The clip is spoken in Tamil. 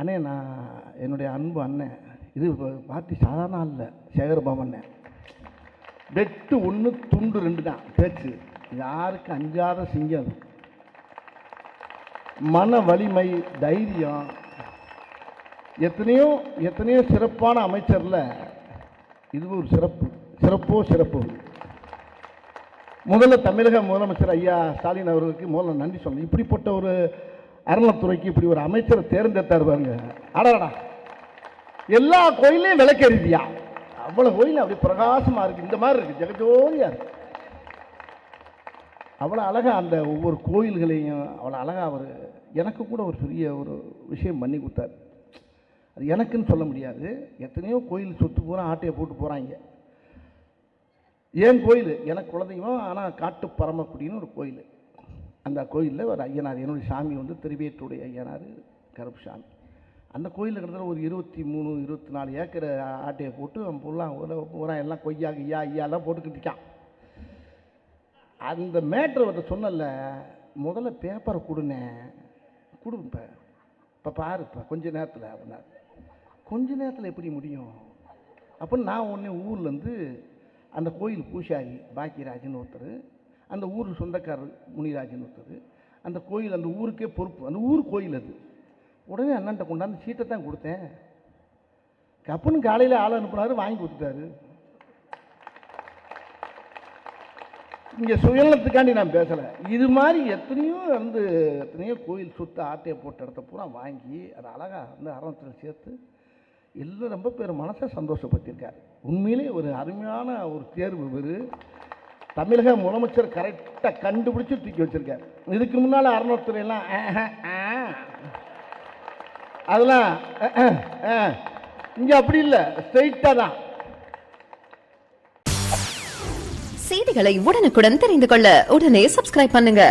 அண்ணே நான் என்னுடைய அன்பு அண்ணன், இது பார்ட்டி சாதாரண இல்லை, சேகர்பாபு அண்ணன். வெட்டு 1 துண்டு 2 தான் பேச்சு. யாருக்கு அஞ்சாத சிங்கம். மன வலிமை, தைரியம். எத்தனையோ எத்தனையோ சிறப்பான அமைச்சரில் இது ஒரு சிறப்பு. முதல்ல தமிழக முதலமைச்சர் ஐயா ஸ்டாலின் அவர்களுக்கு முதல்ல நன்றி சொல்லணும். இப்படிப்பட்ட ஒரு அறநிலைத்துறைக்கு இப்படி ஒரு அமைச்சரை தேர்ந்தெடுத்தார் பாருங்க. அடடா, எல்லா கோயிலையும் விளக்கெறிதியா, அவ்வளோ கோயில் அப்படி பிரகாசமாக இருக்குது, இந்த மாதிரி இருக்குது, ஜெகஜோதியாக இருக்குது. அவ்வளோ அழகாக அந்த ஒவ்வொரு கோயில்களையும் அவ்வளோ அழகாக அவர் எனக்கு கூட ஒரு பெரிய ஒரு விஷயம் பண்ணி கொடுத்தார். அது எனக்குன்னு சொல்ல முடியாது, எத்தனையோ கோயில் சொத்து பூரா ஆட்டையை போட்டு போகிறாங்க. ஏன் கோயில் எனக்கு குலதெய்வம், ஆனால் காட்டு பரமக்குடின்னு ஒரு கோயில். அந்த கோயிலில் ஒரு ஐயனார், என்னுடைய சாமி வந்து திருவேற்றுடைய ஐயனார் கருப்பு சாமி. அந்த கோயிலில் கிட்டத்தட்ட ஒரு 23-24 ஏக்கர் ஆட்டையை போட்டு பூரா எல்லாம் கொய்யா ஐயா ஐயாலாம் போட்டுக்கிட்டான். அந்த மேட்ரு சொன்னல, முதல்ல பேப்பரை கொடுப்ப இப்போ பாருப்பா கொஞ்ச நேரத்தில் அப்படின்னாரு. கொஞ்ச நேரத்தில் எப்படி முடியும் அப்படின்னு நான் உடனே ஊர்லேருந்து அந்த கோயில் பூசாரி பாக்கியராஜன் ஒருத்தர், அந்த ஊர் சொந்தக்காரர் முனிராஜன் ஒருத்தர், அந்த கோயில் அந்த ஊருக்கே பொறுப்பு, அந்த ஊர் கோயில் அது. உடனே அண்ணன்ட்ட கொண்டாந்து சீட்டை தான் கொடுத்தேன். கப்புன்னு காலையில் ஆள் அனுப்புனாரு, வாங்கி கொடுத்துட்டாரு. இங்கே சுயநலத்துக்காண்டி நான் பேசலை. இது மாதிரி எத்தனையோ கோயில் சொத்து ஆட்டையை போட்ட இடத்த பூரா வாங்கி அதை அழகாக வந்து அறத்தில் சேர்த்து எல்லாம் ரொம்ப பேர் மனசை சந்தோஷப்படுத்தியிருக்காரு. உண்மையிலே ஒரு அருமையான ஒரு தேர்வு. இவர் தமிழக முதலமைச்சர் கரெக்டாக கண்டுபிடிச்சி தூக்கி வச்சிருக்காரு. இதுக்கு முன்னால் அறநிலைத்துறையெல்லாம் அதெல்லாம் இங்கே அப்படி இல்லை, ஸ்ட்ரெயிட்டாக தான். செய்திகளை உடனுக்குடன் தெரிந்து கொள்ள உடனே சப்ஸ்கிரைப் பண்ணுங்க.